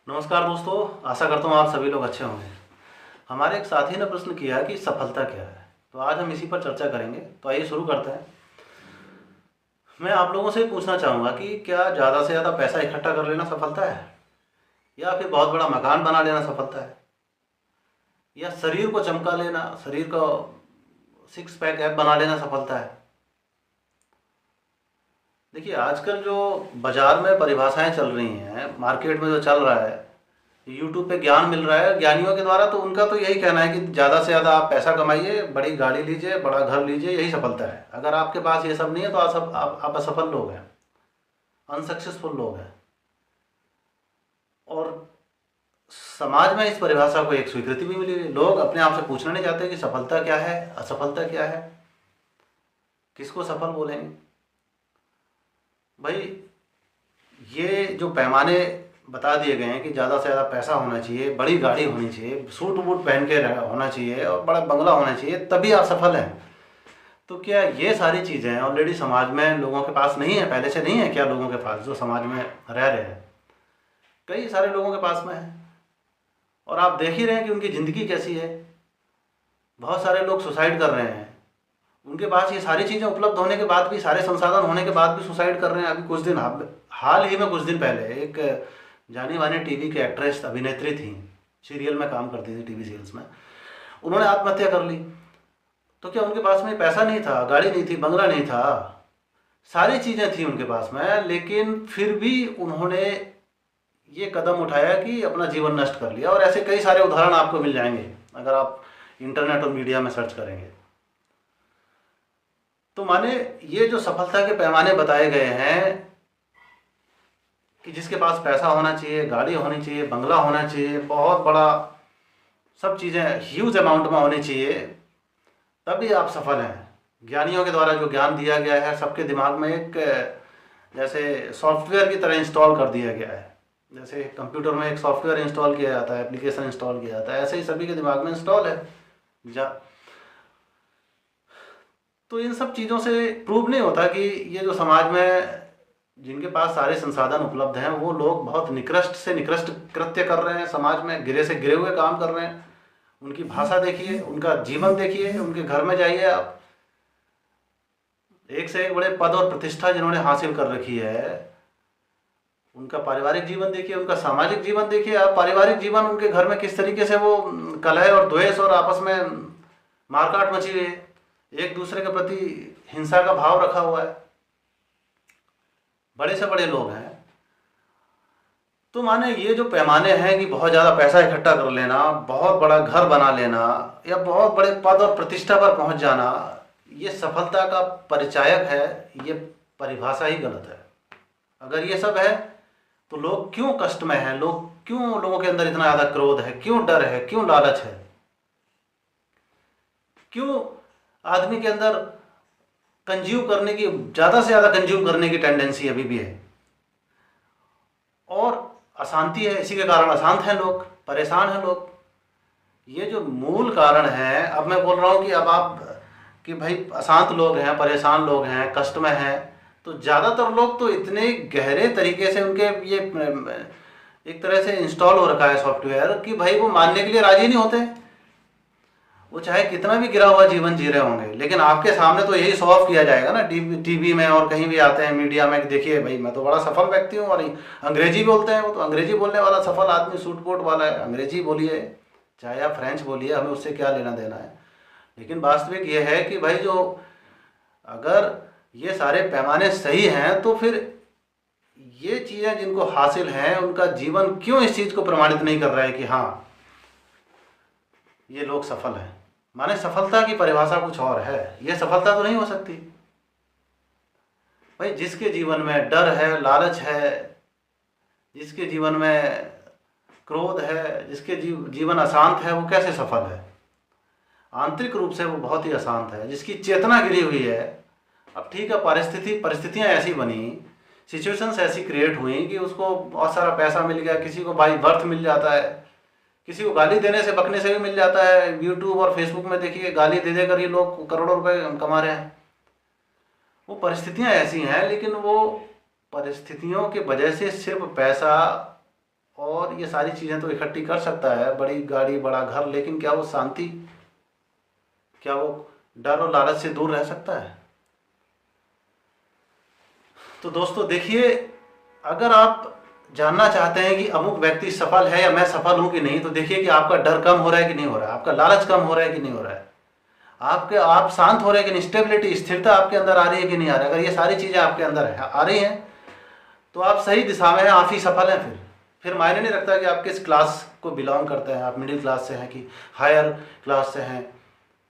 नमस्कार दोस्तों, आशा करता हूँ आप सभी लोग अच्छे होंगे। हमारे एक साथी ने प्रश्न किया कि सफलता क्या है, तो आज हम इसी पर चर्चा करेंगे। तो आइए शुरू करते हैं। मैं आप लोगों से पूछना चाहूँगा कि क्या ज़्यादा से ज़्यादा पैसा इकट्ठा कर लेना सफलता है, या फिर बहुत बड़ा मकान बना लेना सफलता है, या शरीर को चमका लेना, शरीर को सिक्स पैक ऐप बना लेना सफलता है। देखिए, आजकल जो बाजार में परिभाषाएं चल रही हैं, मार्केट में जो चल रहा है, यूट्यूब पे ज्ञान मिल रहा है ज्ञानियों के द्वारा, तो उनका तो यही कहना है कि ज़्यादा से ज़्यादा आप पैसा कमाइए, बड़ी गाड़ी लीजिए, बड़ा घर लीजिए, यही सफलता है। अगर आपके पास ये सब नहीं है तो आप असफल लोग हैं, अनसक्सेसफुल लोग हैं। और समाज में इस परिभाषा को एक स्वीकृति भी मिली है। लोग अपने आप से पूछना नहीं चाहते कि सफलता क्या है, असफलता क्या है, किसको सफल बोलेंगे। भाई, ये जो पैमाने बता दिए गए हैं कि ज़्यादा से ज़्यादा पैसा होना चाहिए, बड़ी गाड़ी होनी चाहिए, सूट बूट पहन के होना चाहिए और बड़ा बंगला होना चाहिए, तभी आप सफल हैं। तो क्या ये सारी चीज़ें ऑलरेडी समाज में लोगों के पास नहीं है, पहले से नहीं है क्या लोगों के पास, जो समाज में रह रहे हैं? कई सारे लोगों के पास में है। और आप देख ही रहे हैं कि उनकी ज़िंदगी कैसी है। बहुत सारे लोग सुसाइड कर रहे हैं। उनके पास ये सारी चीज़ें उपलब्ध होने के बाद भी, सारे संसाधन होने के बाद भी सुसाइड कर रहे हैं। अभी हाल ही में कुछ दिन पहले एक जानी मानी टीवी की एक्ट्रेस, अभिनेत्री थी, सीरियल में काम करती थी, टीवी सीरियल्स में, उन्होंने आत्महत्या कर ली। तो क्या उनके पास में पैसा नहीं था, गाड़ी नहीं थी, बंगला नहीं था, सारी चीज़ें थी उनके पास में, लेकिन फिर भी उन्होंने ये कदम उठाया कि अपना जीवन नष्ट कर लिया। और ऐसे कई सारे उदाहरण आपको मिल जाएंगे अगर आप इंटरनेट और मीडिया में सर्च करेंगे। तो माने ये जो सफलता के पैमाने बताए गए हैं कि जिसके पास पैसा होना चाहिए, गाड़ी होनी चाहिए, बंगला होना चाहिए, बहुत बड़ा, सब चीज़ें ह्यूज अमाउंट में होनी चाहिए, तभी आप सफल हैं। ज्ञानियों के द्वारा जो ज्ञान दिया गया है, सबके दिमाग में एक जैसे सॉफ्टवेयर की तरह इंस्टॉल कर दिया गया है। जैसे कंप्यूटर में एक सॉफ्टवेयर इंस्टॉल किया जाता है, एप्लीकेशन इंस्टॉल किया जाता है, ऐसे ही सभी के दिमाग में इंस्टॉल है। तो इन सब चीज़ों से प्रूव नहीं होता कि ये जो समाज में जिनके पास सारे संसाधन उपलब्ध हैं, वो लोग बहुत निकृष्ट से निकृष्ट कृत्य कर रहे हैं, समाज में गिरे से गिरे हुए काम कर रहे हैं। उनकी भाषा देखिए, उनका जीवन देखिए, उनके घर में जाइए आप, एक से एक बड़े पद और प्रतिष्ठा जिन्होंने हासिल कर रखी है। उनका पारिवारिक जीवन देखिए, उनका सामाजिक जीवन देखिए आप। पारिवारिक जीवन, उनके घर में किस तरीके से वो कलह और द्वेष और आपस में मारकाट मची हुई है, एक दूसरे के प्रति हिंसा का भाव रखा हुआ है, बड़े से बड़े लोग हैं। तो माने ये जो पैमाने हैं कि बहुत ज़्यादा पैसा इकट्ठा कर लेना, बहुत बड़ा घर बना लेना, या बहुत बड़े पद और प्रतिष्ठा पर पहुंच जाना, ये सफलता का परिचायक है, ये परिभाषा ही गलत है। अगर ये सब है तो लोग क्यों कष्ट में हैं, लोगों के अंदर इतना ज़्यादा क्रोध है, क्यों डर है, क्यों लालच है, क्यों आदमी के अंदर कंज्यूम करने की, ज़्यादा से ज़्यादा कंज्यूम करने की टेंडेंसी अभी भी है, और अशांति है। इसी के कारण अशांत हैं लोग, परेशान हैं लोग। ये जो मूल कारण है, अब मैं बोल रहा हूँ कि अब आप कि भाई अशांत लोग हैं, परेशान लोग हैं, कष्ट में हैं, तो ज़्यादातर लोग तो इतने गहरे तरीके से उनके ये एक तरह से इंस्टॉल हो रखा है सॉफ्टवेयर कि भाई वो मानने के लिए राजी नहीं होते। वो चाहे कितना भी गिरा हुआ जीवन जी रहे होंगे, लेकिन आपके सामने तो यही शो ऑफ किया जाएगा ना, टीवी में और कहीं भी आते हैं मीडिया में कि देखिए भाई मैं तो बड़ा सफल व्यक्ति हूँ। और अंग्रेजी बोलते हैं, वो तो अंग्रेजी बोलने वाला सफल आदमी, सूट कोट वाला है, अंग्रेजी बोलिए चाहे आप फ्रेंच बोलिए, हमें उससे क्या लेना देना है। लेकिन वास्तविक ये है कि भाई जो अगर ये सारे पैमाने सही हैं, तो फिर ये चीज़ें जिनको हासिल हैं, उनका जीवन क्यों इस चीज़ को प्रमाणित नहीं कर रहा है कि हाँ ये लोग सफल हैं। माने सफलता की परिभाषा कुछ और है, ये सफलता तो नहीं हो सकती। भाई जिसके जीवन में डर है, लालच है, जिसके जीवन में क्रोध है, जिसके जीवन अशांत है, वो कैसे सफल है? आंतरिक रूप से वो बहुत ही अशांत है, जिसकी चेतना गिरी हुई है। अब ठीक है, परिस्थितियाँ ऐसी बनी, सिचुएशंस ऐसी क्रिएट हुई कि उसको बहुत सारा पैसा मिल गया, किसी को बाई बर्थ मिल जाता है, किसी को गाली देने से, बकने से भी मिल जाता है। यूट्यूब और फेसबुक में देखिए, गाली दे देकर ये लोग करोड़ों रुपए कमा रहे हैं। वो परिस्थितियाँ ऐसी हैं, लेकिन वो परिस्थितियों के वजह से सिर्फ पैसा और ये सारी चीज़ें तो इकट्ठी कर सकता है, बड़ी गाड़ी बड़ा घर, लेकिन क्या वो शांति, क्या वो डर और लालच से दूर रह सकता है? तो दोस्तों देखिए, अगर आप जानना चाहते हैं कि अमुक व्यक्ति सफल है या मैं सफल हूं कि नहीं, तो देखिए कि आपका डर कम हो रहा है कि नहीं हो रहा है, आपका लालच कम हो रहा है कि नहीं हो रहा है, आप शांत हो रहे हैं कि नहीं, स्टेबिलिटी, स्थिरता आपके अंदर आ रही है कि नहीं आ रही है। अगर ये सारी चीज़ें आपके अंदर आ रही हैं तो आप सही दिशा में हैं, आप ही सफल हैं। फिर मायने नहीं रखता कि आप किस क्लास को बिलोंग करते हैं, आप मिडिल क्लास से हैं कि हायर क्लास से हैं,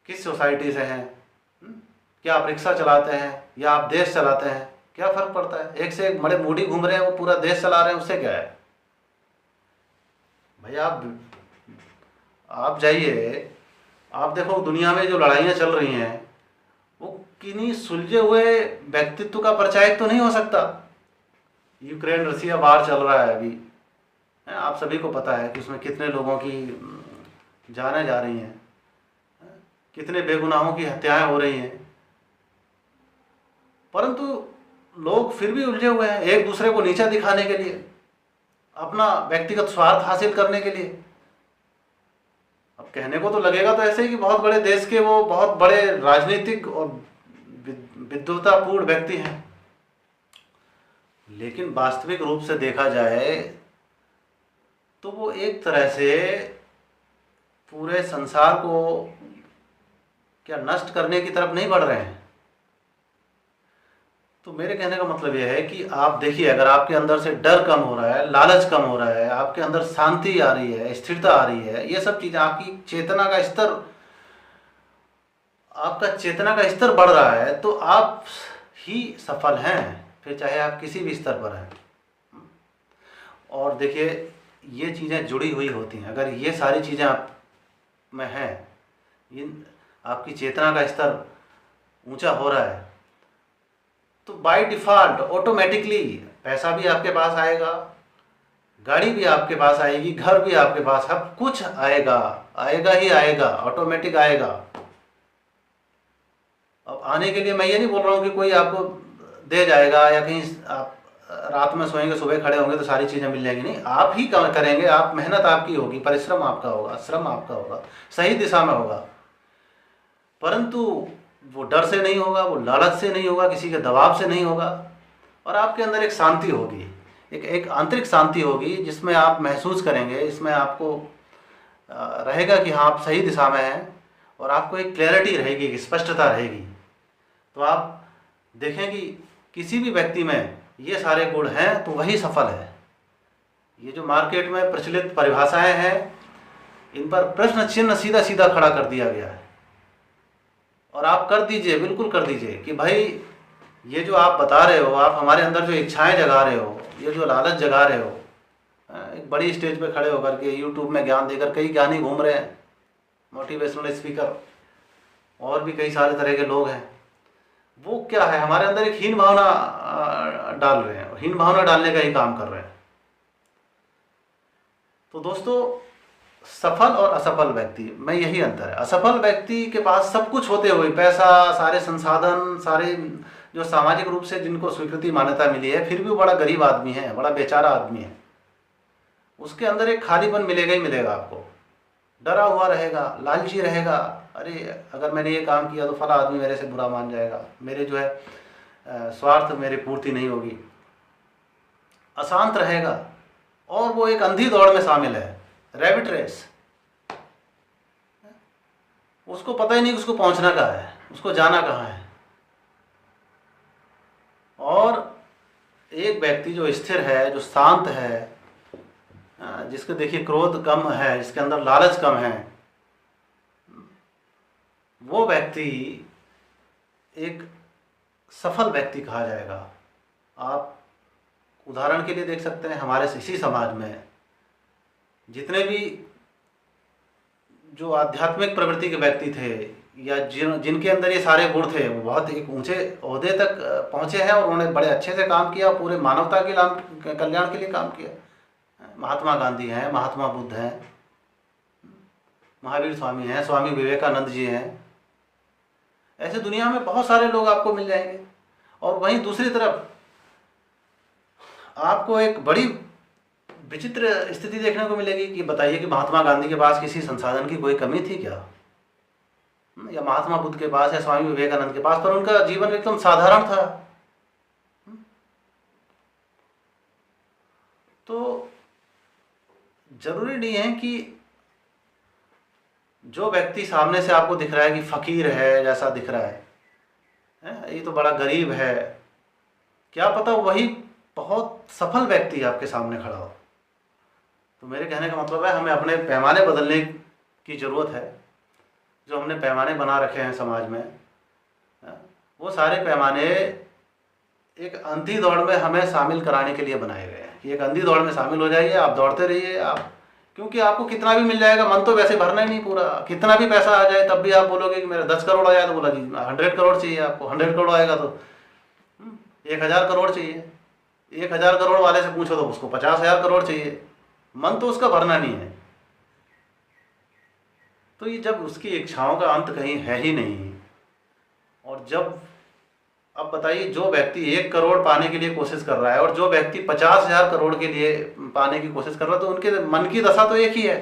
किस सोसाइटी से हैं, क्या आप रिक्शा चलाते हैं या आप देश चलाते हैं, क्या फ़र्क पड़ता है? एक से एक बड़े मोदी घूम रहे हैं, वो पूरा देश चला रहे हैं, उससे क्या है भैया? आप जाइए, आप देखो दुनिया में जो लड़ाइयाँ चल रही हैं वो किन्हीं सुलझे हुए व्यक्तित्व का परिचायक तो नहीं हो सकता। यूक्रेन रसिया वार चल रहा है अभी, आप सभी को पता है कि उसमें कितने लोगों की जानें जा रही हैं, कितने बेगुनाहों की हत्याएं हो रही हैं, परंतु लोग फिर भी उलझे हुए हैं एक दूसरे को नीचा दिखाने के लिए, अपना व्यक्तिगत स्वार्थ हासिल करने के लिए। अब कहने को तो लगेगा तो ऐसे ही कि बहुत बड़े देश के वो बहुत बड़े राजनीतिक और विद्वतापूर्ण व्यक्ति हैं, लेकिन वास्तविक रूप से देखा जाए तो वो एक तरह से पूरे संसार को क्या नष्ट करने की तरफ नहीं बढ़ रहे हैं। तो मेरे कहने का मतलब यह है कि आप देखिए, अगर आपके अंदर से डर कम हो रहा है, लालच कम हो रहा है, आपके अंदर शांति आ रही है, स्थिरता आ रही है, ये सब चीज़ें, आपकी चेतना का स्तर, आपका चेतना का स्तर बढ़ रहा है, तो आप ही सफल हैं, फिर चाहे आप किसी भी स्तर पर हैं। और देखिए, ये चीज़ें जुड़ी हुई होती हैं। अगर ये सारी चीज़ें आप में हैं, ये आपकी चेतना का स्तर ऊंचा हो रहा है, तो बाय डिफ़ॉल्ट ऑटोमेटिकली पैसा भी आपके पास आएगा, गाड़ी भी आपके पास आएगी, घर भी आपके पास, सब कुछ आएगा, आएगा ही आएगा, ऑटोमेटिक आएगा। अब आने के लिए मैं ये नहीं बोल रहा हूँ कि कोई आपको दे जाएगा या कहीं आप रात में सोएंगे सुबह खड़े होंगे तो सारी चीज़ें मिल जाएंगी, नहीं, आप ही करेंगे, आप मेहनत आपकी होगी, परिश्रम आपका होगा, श्रम आपका होगा, सही दिशा में होगा, परंतु वो डर से नहीं होगा, वो लालच से नहीं होगा, किसी के दबाव से नहीं होगा, और आपके अंदर एक शांति होगी, एक आंतरिक शांति होगी, जिसमें आप महसूस करेंगे, इसमें आपको रहेगा कि हाँ आप सही दिशा में हैं, और आपको एक क्लैरिटी रहेगी, एक स्पष्टता रहेगी। तो आप देखें कि किसी भी व्यक्ति में ये सारे गुण हैं तो वही सफल है। ये जो मार्केट में प्रचलित परिभाषाएं हैं, इन पर प्रश्न चिन्ह सीधा सीधा खड़ा कर दिया गया है, और आप कर दीजिए, बिल्कुल कर दीजिए कि भाई ये जो आप बता रहे हो, आप हमारे अंदर जो इच्छाएं जगा रहे हो, ये जो लालच जगा रहे हो, एक बड़ी स्टेज पे खड़े होकर के यूट्यूब में ज्ञान देकर कई ज्ञानी घूम रहे हैं, मोटिवेशनल स्पीकर और भी कई सारे तरह के लोग हैं, वो क्या है, हमारे अंदर एक हीन भावना डाल रहे हैं, हीन भावना डालने का ही काम कर रहे हैं। तो दोस्तों, सफल और असफल व्यक्ति में यही अंतर है। असफल व्यक्ति के पास सब कुछ होते हुए, पैसा, सारे संसाधन, सारे जो सामाजिक रूप से जिनको स्वीकृति मान्यता मिली है, फिर भी वो बड़ा गरीब आदमी है, बड़ा बेचारा आदमी है, उसके अंदर एक खालीपन मिलेगा ही मिलेगा आपको, डरा हुआ रहेगा, लालची रहेगा, अरे अगर मैंने ये काम किया तो फला आदमी मेरे से बुरा मान जाएगा, मेरे जो है स्वार्थ मेरी पूर्ति नहीं होगी, अशांत रहेगा, और वो एक अंधी दौड़ में शामिल है, रैबिट रेस, उसको पता ही नहीं उसको पहुंचना कहाँ है, उसको जाना कहाँ है। और एक व्यक्ति जो स्थिर है, जो शांत है, जिसके देखिए क्रोध कम है, जिसके अंदर लालच कम है, वो व्यक्ति एक सफल व्यक्ति कहा जाएगा। आप उदाहरण के लिए देख सकते हैं, हमारे इसी समाज में जितने भी जो आध्यात्मिक प्रवृत्ति के व्यक्ति थे, या जिनके अंदर ये सारे गुण थे, वो बहुत एक ऊंचे ओहदे तक पहुंचे हैं, और उन्होंने बड़े अच्छे से काम किया, पूरे मानवता के कल्याण के लिए काम किया। महात्मा गांधी हैं, महात्मा बुद्ध हैं, महावीर स्वामी हैं, स्वामी विवेकानंद जी हैं, ऐसे दुनिया में बहुत सारे लोग आपको मिल जाएंगे। और वहीं दूसरी तरफ आपको एक बड़ी विचित्र स्थिति देखने को मिलेगी कि बताइए कि महात्मा गांधी के पास किसी संसाधन की कोई कमी थी क्या, या महात्मा बुद्ध के पास या स्वामी विवेकानंद के पास, पर उनका जीवन एकदम साधारण था। तो जरूरी नहीं है कि जो व्यक्ति सामने से आपको दिख रहा है कि फकीर है जैसा दिख रहा है, ये तो बड़ा गरीब है, क्या पता वही बहुत सफल व्यक्ति आपके सामने खड़ा हो। तो मेरे कहने का मतलब है हमें अपने पैमाने बदलने की ज़रूरत है। जो हमने पैमाने बना रखे हैं समाज में, वो सारे पैमाने एक अंधी दौड़ में हमें शामिल कराने के लिए बनाए गए हैं कि एक अंधी दौड़ में शामिल हो जाइए, आप दौड़ते रहिए आप, क्योंकि आपको कितना भी मिल जाएगा, मन तो वैसे भरना ही नहीं पूरा। कितना भी पैसा आ जाए तब भी आप बोलोगे कि मेरा 10 करोड़ आया, तो बोला जी 100 करोड़ चाहिए आपको। 100 करोड़ आएगा तो 1000 करोड़ चाहिए। 1000 करोड़ वाले से पूछो तो उसको 50,000 करोड़ चाहिए। मन तो उसका भरना नहीं है। तो ये जब उसकी इच्छाओं का अंत कहीं है ही नहीं, और जब अब बताइए जो व्यक्ति 1 करोड़ पाने के लिए कोशिश कर रहा है और जो व्यक्ति 50,000 करोड़ के लिए पाने की कोशिश कर रहा है, तो उनके मन की दशा तो एक ही है।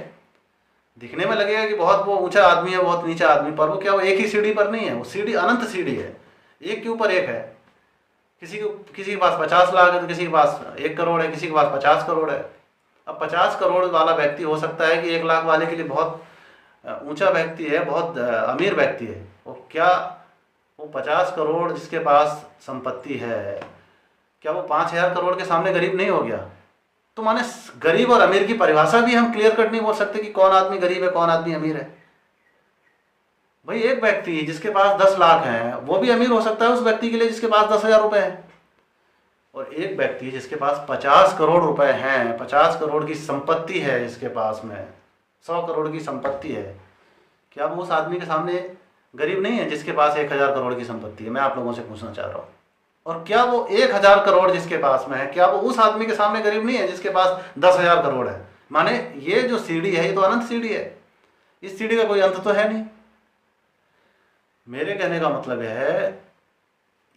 दिखने में लगेगा कि बहुत वो ऊंचा आदमी है, बहुत नीचा आदमी, पर वो क्या, वो एक ही सीढ़ी पर नहीं है, वो सीढ़ी अनंत सीढ़ी है, एक के ऊपर एक है। किसी के पास 50 लाख है तो किसी के पास 1 करोड़ है, किसी के पास 50 करोड़ है। अब 50 करोड़ वाला व्यक्ति हो सकता है कि 1 लाख वाले के लिए बहुत ऊंचा व्यक्ति है, बहुत अमीर व्यक्ति है। वो क्या, वो 50 करोड़ जिसके पास संपत्ति है, क्या वो 5,000 करोड़ के सामने गरीब नहीं हो गया? तो माने गरीब और अमीर की परिभाषा भी हम क्लियर कट नहीं बोल सकते कि कौन आदमी गरीब है, कौन आदमी अमीर है। भाई एक व्यक्ति जिसके पास 10 लाख हैं वो भी अमीर हो सकता है उस व्यक्ति के लिए जिसके पास 10,000 रुपए हैं, और एक व्यक्ति जिसके पास 50 करोड़ रुपए हैं, 50 करोड़ की संपत्ति है, जिसके पास में 100 करोड़ की संपत्ति है, क्या वो उस आदमी के सामने गरीब नहीं है जिसके पास 1000 करोड़ की संपत्ति है? मैं आप लोगों से पूछना चाह रहा हूँ। और क्या वो 1000 करोड़ जिसके पास में है, क्या वो उस आदमी के सामने गरीब नहीं है जिसके पास 10,000 करोड़ है? माने ये जो सीढ़ी है ये तो अनंत सीढ़ी है, इस सीढ़ी का कोई अंत तो है नहीं। मेरे कहने का मतलब है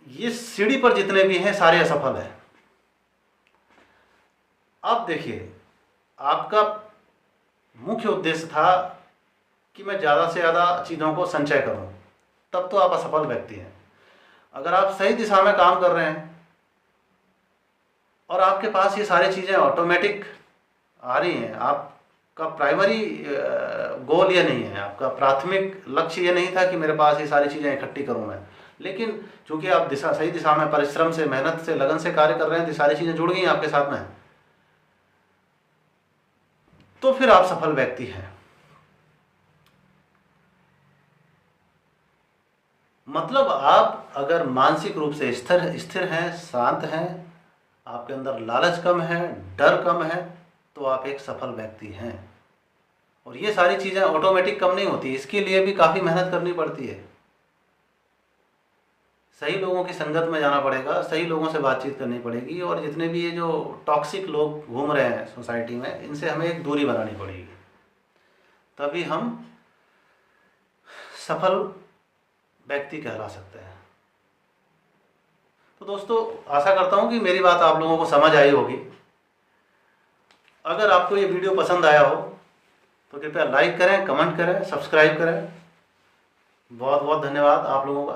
ये सीढ़ी पर जितने भी हैं सारे असफल हैं। अब देखिए, आपका मुख्य उद्देश्य था कि मैं ज़्यादा से ज़्यादा चीज़ों को संचय करूं, तब तो आप असफल व्यक्ति हैं। अगर आप सही दिशा में काम कर रहे हैं और आपके पास ये सारी चीज़ें ऑटोमेटिक आ रही हैं, आपका प्राइमरी गोल ये नहीं है, आपका प्राथमिक लक्ष्य ये नहीं था कि मेरे पास ये सारी चीज़ें इकट्ठी करूं मैं, लेकिन चूंकि आप सही दिशा में परिश्रम से, मेहनत से, लगन से कार्य कर रहे हैं, तो सारी चीज़ें जुड़ गई हैं आपके साथ में, तो फिर आप सफल व्यक्ति हैं। मतलब आप अगर मानसिक रूप से स्थिर हैं, शांत हैं, आपके अंदर लालच कम है, डर कम है, तो आप एक सफल व्यक्ति हैं। और ये सारी चीज़ें ऑटोमेटिक कम नहीं होती, इसके लिए भी काफ़ी मेहनत करनी पड़ती है। सही लोगों की संगत में जाना पड़ेगा, सही लोगों से बातचीत करनी पड़ेगी, और जितने भी ये जो टॉक्सिक लोग घूम रहे हैं सोसाइटी में, इनसे हमें एक दूरी बनानी पड़ेगी, तभी हम सफल व्यक्ति कहला सकते हैं। तो दोस्तों, आशा करता हूँ कि मेरी बात आप लोगों को समझ आई होगी। अगर आपको ये वीडियो पसंद आया हो तो कृपया लाइक करें, कमेंट करें, सब्सक्राइब करें। बहुत बहुत धन्यवाद आप लोगों का।